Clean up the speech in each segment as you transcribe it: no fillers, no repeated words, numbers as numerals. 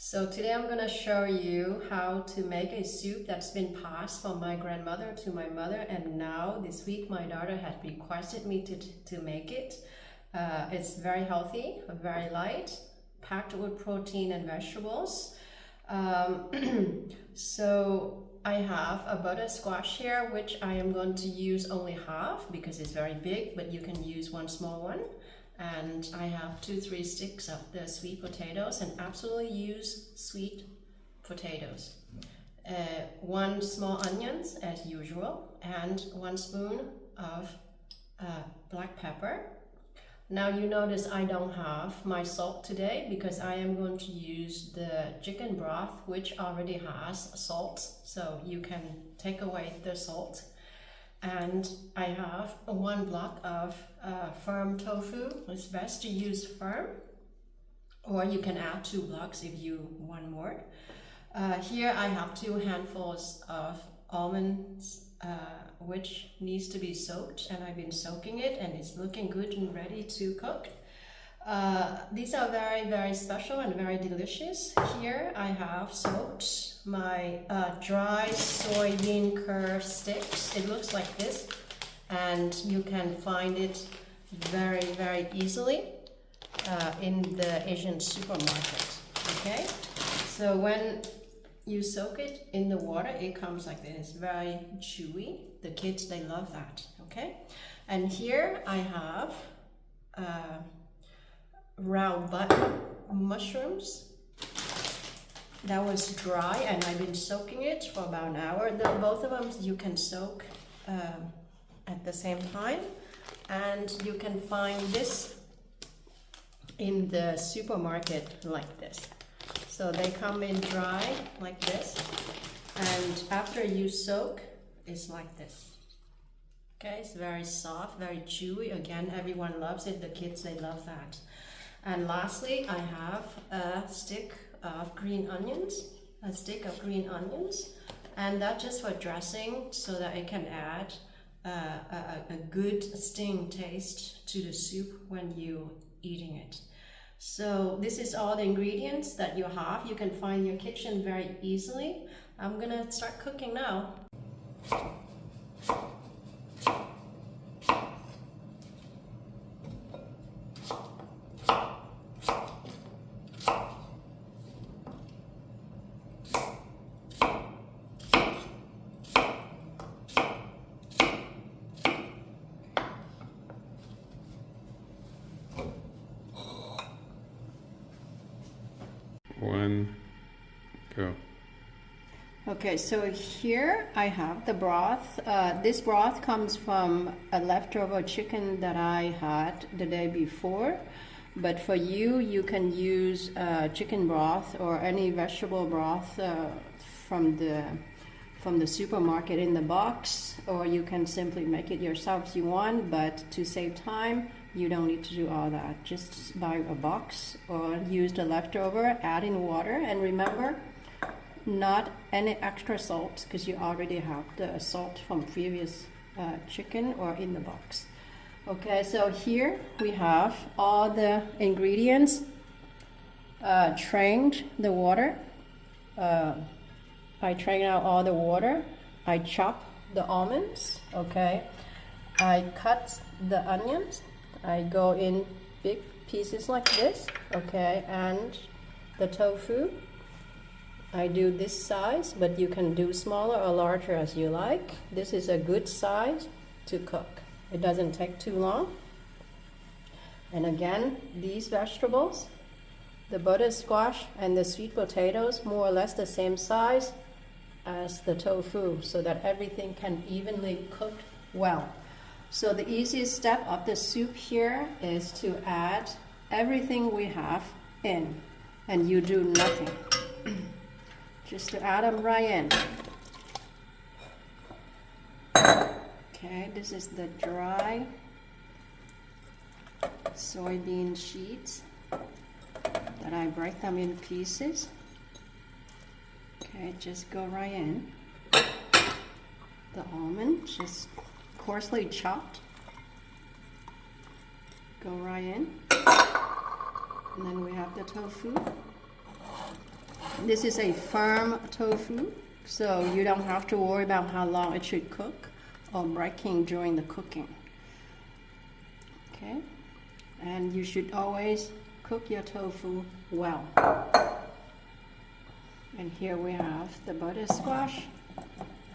So today I'm gonna show you how to make a soup that's been passed from my grandmother to my mother, and now this week my daughter had requested me to make it. It's very healthy, very light, packed with protein and vegetables. So I have a butter squash here, which I am going to use only half because it's very big, but you can use one small one. And I have 2-3 sticks of the sweet potatoes, and absolutely use sweet potatoes. 1 small onions as usual, and 1 spoon of black pepper. Now you notice I don't have my salt today because I am going to use the chicken broth, which already has salt, so you can take away the salt. And I have 1 block of firm tofu. It's best to use firm, or you can add 2 blocks if you want more. Here I have 2 handfuls of almonds, which needs to be soaked, and I've been soaking it and it's looking good and ready to cook. These are very, very special and very delicious. Here I have soaked my dry soybean curd sticks. It looks like this, and you can find it very, very easily in the Asian supermarket. Okay, so when you soak it in the water, it comes like this. It's very chewy. The kids, they love that. Okay, and here I have round button mushrooms. That was dry, and I've been soaking it for about an hour. Both of them you can soak at the same time, and you can find this in the supermarket like this. So they come in dry like this, and after you soak, it's like this. Okay, it's very soft, very chewy. Again, everyone loves it. The kids, they love that. And lastly, I have a stick of green onions, and that's just for dressing, so that it can add a good sting taste to the soup when you're eating it. So this is all the ingredients that you have. You can find in your kitchen very easily. I'm gonna start cooking now. Go. Okay, so here I have the broth. This broth comes from a leftover chicken that I had the day before. But for you, you can use chicken broth or any vegetable broth from the supermarket in the box, or you can simply make it yourself if you want. But to save time, you don't need to do all that. Just buy a box or use the leftover, add in water, and remember, not any extra salt, because you already have the salt from previous chicken or in the box. Okay, so here we have all the ingredients. Drained the water. I drain out all the water. I chop the almonds. Okay, I cut the onions. I go in big pieces like this. Okay, and the tofu, I do this size, but you can do smaller or larger as you like. This is a good size to cook. It doesn't take too long. And again, these vegetables, the butter squash and the sweet potatoes, more or less the same size as the tofu, so that everything can evenly cook well. So the easiest step of the soup here is to add everything we have in, and you do nothing. Just to add them right in. Okay, this is the dry soybean sheets that I break them in pieces. Okay, just go right in. The almond, just coarsely chopped. Go right in. And then we have the tofu. This is a firm tofu, so you don't have to worry about how long it should cook or breaking during the cooking. Okay, and you should always cook your tofu well. And here we have the butter squash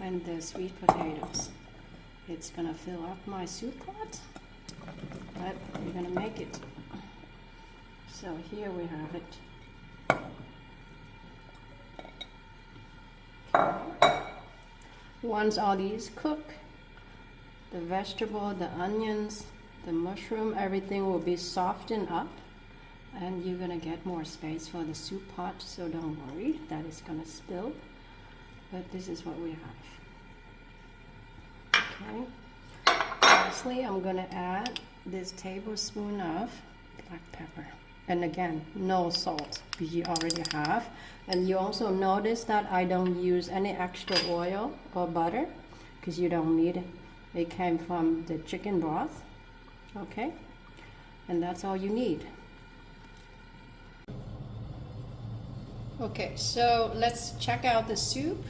and the sweet potatoes. It's gonna fill up my soup pot, but we're gonna make it. So here we have it. Okay. Once all these cook, the vegetable, the onions, the mushroom, everything will be softened up, and you're gonna get more space for the soup pot, so don't worry that it's gonna spill. But this is what we have. Okay. Lastly, I'm gonna add this tablespoon of black pepper. And again, no salt, because you already have. And you also notice that I don't use any extra oil or butter, because you don't need it. It came from the chicken broth. Okay? And that's all you need. Okay, so let's check out the soup.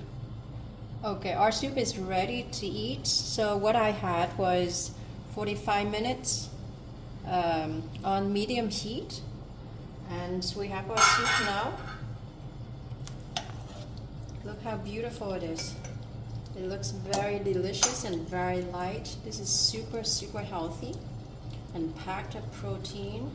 Okay, our soup is ready to eat. So what I had was 45 minutes on medium heat. And we have our soup now. Look how beautiful it is. It looks very delicious and very light. This is super, super healthy and packed with protein